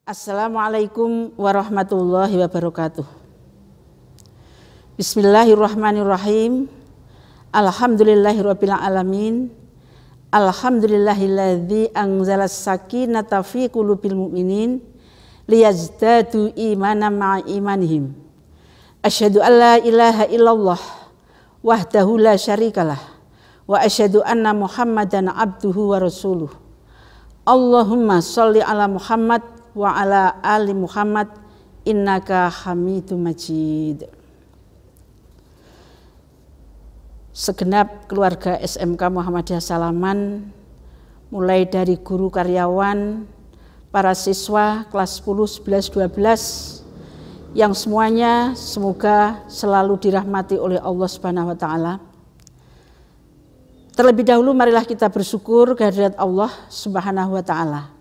Assalamualaikum warahmatullahi wabarakatuh. Bismillahirrahmanirrahim. Alhamdulillahirabbil alamin. Alhamdulillahilladzi anzalas sakinata fi qulubil mu'minin liyazdadu imanan ma'a imanihim. Asyhadu an la ilaha illallah wahdahu la syarikalah wa asyhadu anna Muhammadan abduhu wa rasuluh. Allahumma sholli ala Muhammad wa ala ali Muhammad innaka Hamidum Majid. Segenap keluarga SMK Muhammadiyah Salaman, mulai dari guru karyawan, para siswa kelas 10, 11, 12 yang semuanya semoga selalu dirahmati oleh Allah Subhanahu wa taala. Terlebih dahulu marilah kita bersyukur kehadirat Allah Subhanahu wa taala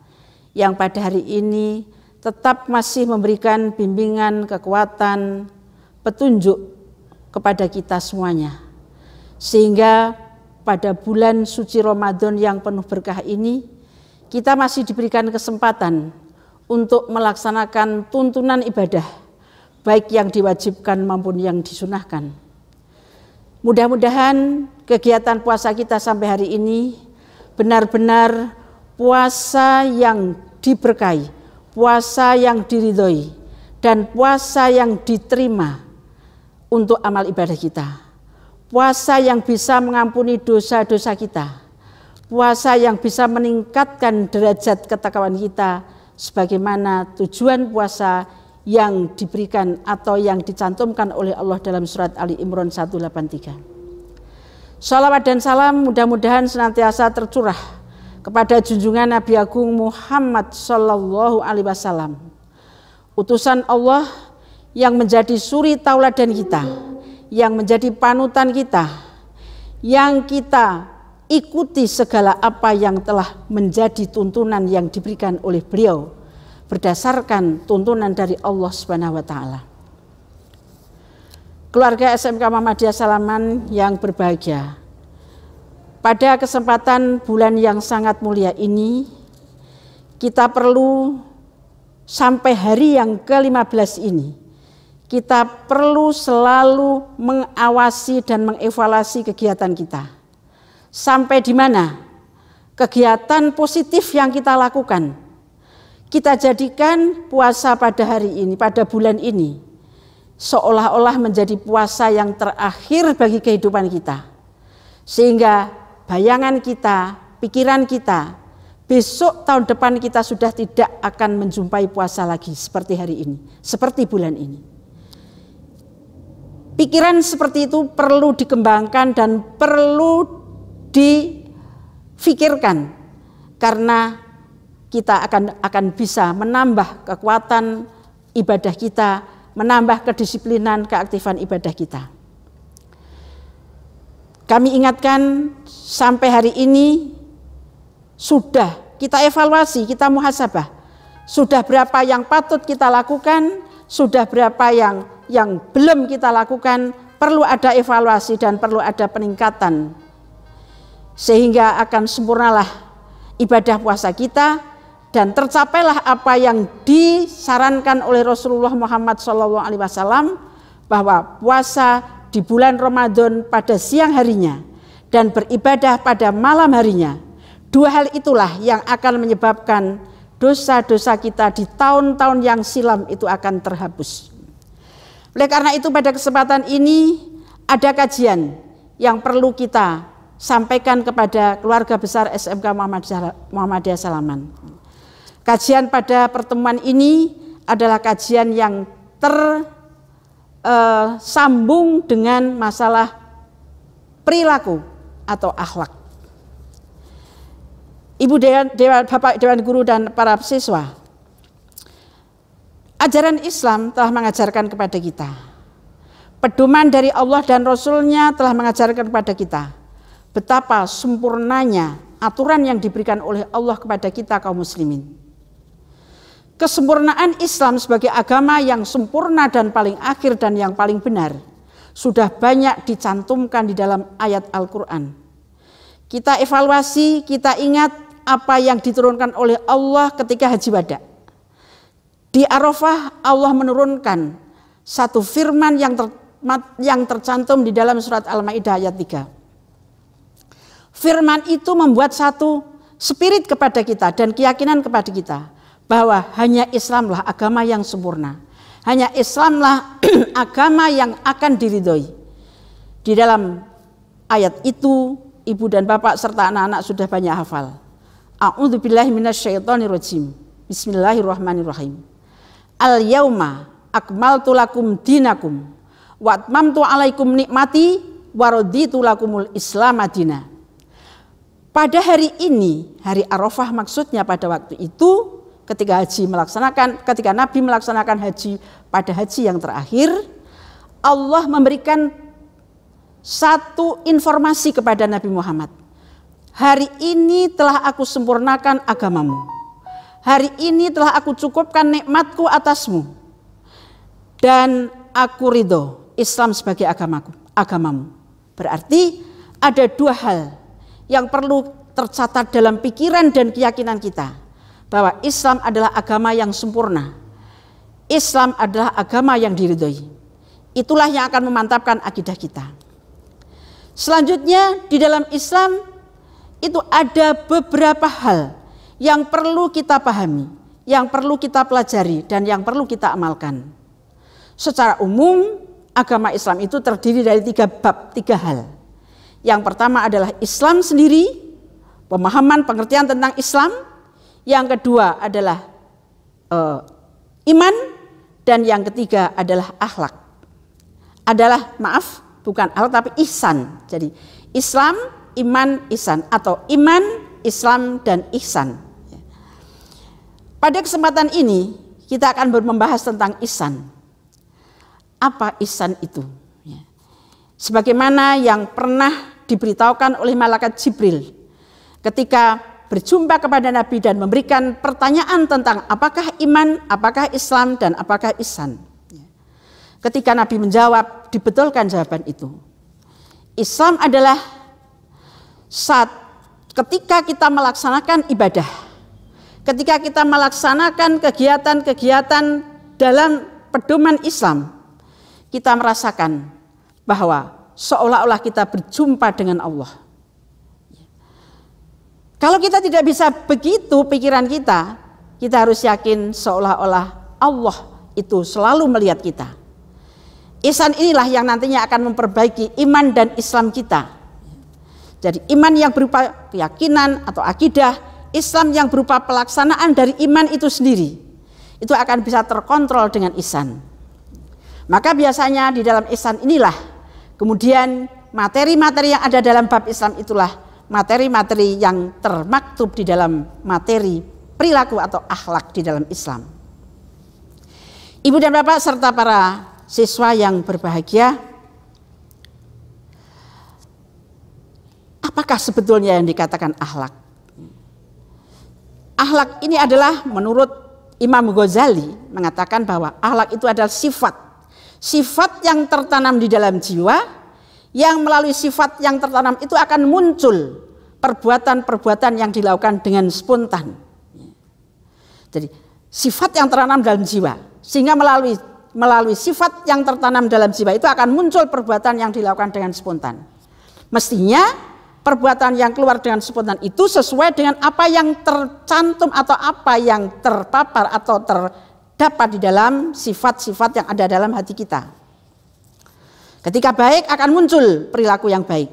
yang pada hari ini tetap masih memberikan bimbingan, kekuatan, petunjuk kepada kita semuanya. Sehingga pada bulan suci Ramadan yang penuh berkah ini, kita masih diberikan kesempatan untuk melaksanakan tuntunan ibadah, baik yang diwajibkan maupun yang disunahkan. Mudah-mudahan kegiatan puasa kita sampai hari ini benar-benar puasa yang diberkahi, puasa yang diridhoi, dan puasa yang diterima untuk amal ibadah kita. Puasa yang bisa mengampuni dosa-dosa kita. Puasa yang bisa meningkatkan derajat ketakwaan kita sebagaimana tujuan puasa yang diberikan atau yang dicantumkan oleh Allah dalam surat Ali Imran 183. Shalawat dan salam mudah-mudahan senantiasa tercurah kepada junjungan Nabi Agung Muhammad Sallallahu Alaihi Wasallam, utusan Allah yang menjadi suri tauladan kita, yang menjadi panutan kita, yang kita ikuti segala apa yang telah menjadi tuntunan yang diberikan oleh beliau berdasarkan tuntunan dari Allah Subhanahu wa taala. Keluarga SMK Muhammadiyah Salaman yang berbahagia, pada kesempatan bulan yang sangat mulia ini, kita perlu sampai hari yang ke-15 ini, kita perlu selalu mengawasi dan mengevaluasi kegiatan kita. Sampai di mana kegiatan positif yang kita lakukan, kita jadikan puasa pada hari ini, pada bulan ini, seolah-olah menjadi puasa yang terakhir bagi kehidupan kita. Sehingga bayangan kita, pikiran kita, besok tahun depan kita sudah tidak akan menjumpai puasa lagi seperti hari ini, seperti bulan ini. Pikiran seperti itu perlu dikembangkan dan perlu difikirkan, karena kita akan bisa menambah kekuatan ibadah kita, menambah kedisiplinan, keaktifan ibadah kita. Kami ingatkan sampai hari ini sudah kita evaluasi, kita muhasabah. Sudah berapa yang patut kita lakukan, sudah berapa yang belum kita lakukan, perlu ada evaluasi dan perlu ada peningkatan. Sehingga akan sempurnalah ibadah puasa kita dan tercapailah apa yang disarankan oleh Rasulullah Muhammad SAW, bahwa puasa di bulan Ramadan pada siang harinya dan beribadah pada malam harinya, dua hal itulah yang akan menyebabkan dosa-dosa kita di tahun-tahun yang silam itu akan terhapus. Oleh karena itu pada kesempatan ini ada kajian yang perlu kita sampaikan kepada keluarga besar SMK Muhammadiyah Salaman. Kajian pada pertemuan ini adalah kajian yang tersambung dengan masalah perilaku atau akhlak. Ibu Bapak Dewan Guru dan para siswa, ajaran Islam telah mengajarkan kepada kita, pedoman dari Allah dan Rasul-Nya telah mengajarkan kepada kita betapa sempurnanya aturan yang diberikan oleh Allah kepada kita kaum muslimin. Kesempurnaan Islam sebagai agama yang sempurna dan paling akhir dan yang paling benar sudah banyak dicantumkan di dalam ayat Al-Quran. Kita evaluasi, kita ingat apa yang diturunkan oleh Allah ketika haji wada. Di Arafah Allah menurunkan satu firman yang tercantum di dalam surat Al-Maidah ayat 3. Firman itu membuat satu spirit kepada kita dan keyakinan kepada kita bahwa hanya Islamlah agama yang sempurna. Hanya Islamlah agama yang akan diridhoi. Di dalam ayat itu ibu dan bapak serta anak-anak sudah banyak hafal. A'udzubillahi minasyaitonirrajim. Bismillahirrahmanirrahim. Al-yauma akmaltu lakum dinakum wa atmamtu alaikum nikmati wa raditu lakumul Islam madina. Pada hari ini, hari Arafah maksudnya pada waktu itu ketika Nabi melaksanakan haji pada haji yang terakhir, Allah memberikan satu informasi kepada Nabi Muhammad. Hari ini telah aku sempurnakan agamamu. Hari ini telah aku cukupkan nikmatku atasmu. Dan aku ridho Islam sebagai agamamu. Berarti ada dua hal yang perlu tercatat dalam pikiran dan keyakinan kita. Bahwa Islam adalah agama yang sempurna. Islam adalah agama yang diridhoi. Itulah yang akan memantapkan akidah kita. Selanjutnya di dalam Islam itu ada beberapa hal yang perlu kita pahami, yang perlu kita pelajari dan yang perlu kita amalkan. Secara umum agama Islam itu terdiri dari tiga hal. Yang pertama adalah Islam sendiri, pemahaman pengertian tentang Islam. Yang kedua adalah iman, dan yang ketiga adalah akhlak. Bukan akhlak tapi ihsan. Jadi Islam, iman, ihsan, atau iman, Islam, dan ihsan. Pada kesempatan ini kita akan membahas tentang ihsan. Apa ihsan itu? Sebagaimana yang pernah diberitahukan oleh malaikat Jibril ketika berjumpa kepada Nabi dan memberikan pertanyaan tentang apakah iman, apakah Islam, dan apakah ihsan. Ketika Nabi menjawab, dibetulkan jawaban itu. Islam adalah ketika kita melaksanakan ibadah, ketika kita melaksanakan kegiatan-kegiatan dalam pedoman Islam, kita merasakan bahwa seolah-olah kita berjumpa dengan Allah. Kalau kita tidak bisa begitu pikiran kita harus yakin seolah-olah Allah itu selalu melihat kita. Ihsan inilah yang nantinya akan memperbaiki iman dan Islam kita. Jadi iman yang berupa keyakinan atau akidah, Islam yang berupa pelaksanaan dari iman itu sendiri, itu akan bisa terkontrol dengan ihsan. Maka biasanya di dalam ihsan inilah kemudian materi-materi yang ada dalam bab Islam itulah materi-materi yang termaktub di dalam materi perilaku atau akhlak di dalam Islam. Ibu dan bapak serta para siswa yang berbahagia, apakah sebetulnya yang dikatakan akhlak? Akhlak ini adalah menurut Imam Ghazali mengatakan bahwa akhlak itu adalah sifat yang tertanam di dalam jiwa, yang melalui sifat yang tertanam itu akan muncul perbuatan-perbuatan yang dilakukan dengan spontan. Jadi sifat yang tertanam dalam jiwa, sehingga melalui sifat yang tertanam dalam jiwa itu akan muncul perbuatan yang dilakukan dengan spontan. Mestinya perbuatan yang keluar dengan spontan itu sesuai dengan apa yang tercantum atau apa yang terpapar atau terdapat di dalam sifat-sifat yang ada dalam hati kita. Ketika baik akan muncul perilaku yang baik,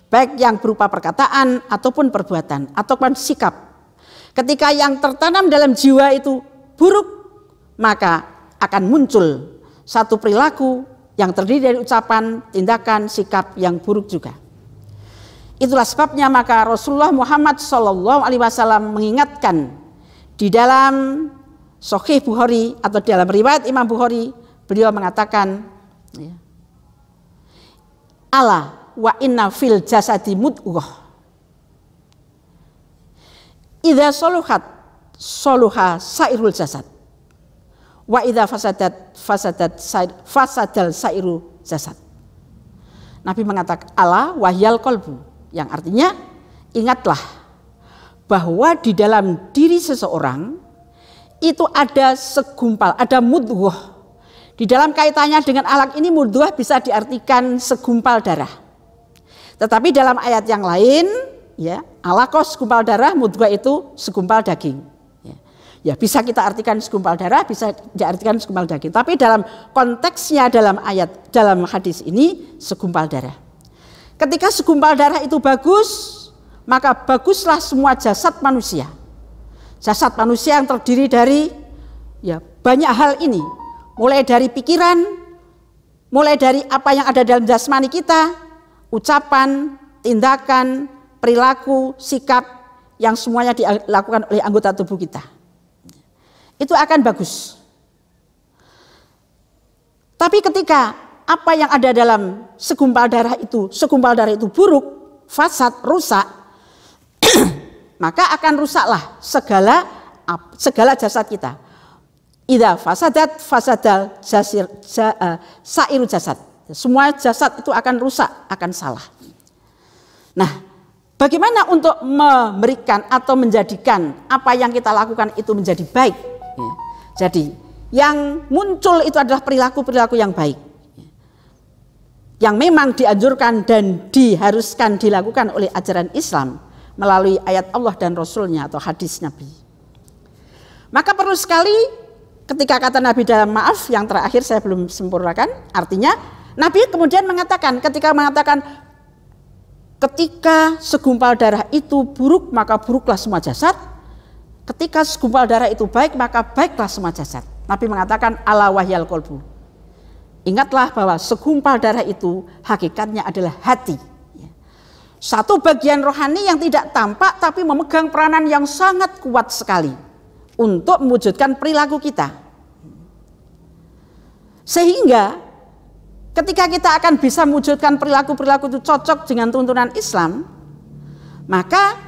baik yang berupa perkataan ataupun perbuatan ataupun sikap. Ketika yang tertanam dalam jiwa itu buruk, maka akan muncul satu perilaku yang terdiri dari ucapan, tindakan, sikap yang buruk juga. Itulah sebabnya maka Rasulullah Muhammad SAW mengingatkan di dalam Sahih Bukhari atau dalam riwayat Imam Bukhari, beliau mengatakan, ala wa inna fil jasadi mudghah idza saluhat saluha sairul jasad wa idza fasadal sairu jasad. Nabi mengatakan ala wahyal qalbu, yang artinya ingatlah bahwa di dalam diri seseorang itu ada segumpal, ada mudghah. Di dalam kaitannya dengan alaq ini mudghah bisa diartikan segumpal darah. Tetapi dalam ayat yang lain, ya, alaqah segumpal darah, mudghah itu segumpal daging. Ya, bisa kita artikan segumpal darah, bisa diartikan segumpal daging. Tapi dalam konteksnya dalam ayat, dalam hadis ini segumpal darah. Ketika segumpal darah itu bagus, maka baguslah semua jasad manusia. Jasad manusia yang terdiri dari ya banyak hal ini. Mulai dari pikiran, mulai dari apa yang ada dalam jasmani kita, ucapan, tindakan, perilaku, sikap yang semuanya dilakukan oleh anggota tubuh kita. Itu akan bagus. Tapi ketika apa yang ada dalam segumpal darah itu buruk, fasad, rusak, maka akan rusaklah segala jasad kita. Idza fasadat fasadal sairu jasad. Semua jasad itu akan rusak, akan salah. Nah, bagaimana untuk memberikan atau menjadikan apa yang kita lakukan itu menjadi baik? Jadi, yang muncul itu adalah perilaku-perilaku yang baik. Yang memang dianjurkan dan diharuskan dilakukan oleh ajaran Islam melalui ayat Allah dan Rasulnya atau hadis Nabi. Maka perlu sekali ketika kata Nabi dalam maaf yang terakhir saya belum sempurnakan, artinya Nabi kemudian mengatakan ketika segumpal darah itu buruk maka buruklah semua jasad, ketika segumpal darah itu baik maka baiklah semua jasad. Nabi mengatakan ala wahyal qalbu. Ingatlah bahwa segumpal darah itu hakikatnya adalah hati. Satu bagian rohani yang tidak tampak tapi memegang peranan yang sangat kuat sekali untuk mewujudkan perilaku kita. Sehingga ketika kita akan bisa mewujudkan perilaku-perilaku itu cocok dengan tuntunan Islam, maka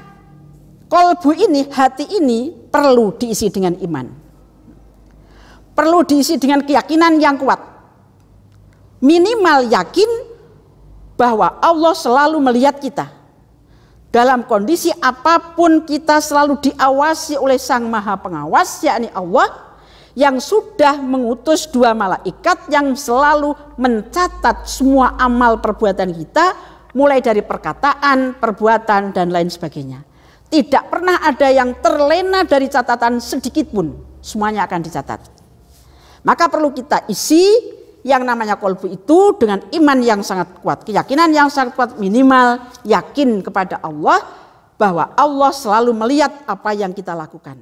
qalbu ini, hati ini perlu diisi dengan iman. Perlu diisi dengan keyakinan yang kuat. Minimal yakin bahwa Allah selalu melihat kita. Dalam kondisi apapun kita selalu diawasi oleh Sang Maha Pengawas, yakni Allah, yang sudah mengutus 2 malaikat yang selalu mencatat semua amal perbuatan kita, mulai dari perkataan, perbuatan, dan lain sebagainya. Tidak pernah ada yang terlena dari catatan sedikit pun, semuanya akan dicatat. Maka perlu kita isi yang namanya qalbu itu dengan iman yang sangat kuat, keyakinan yang sangat kuat, minimal yakin kepada Allah bahwa Allah selalu melihat apa yang kita lakukan.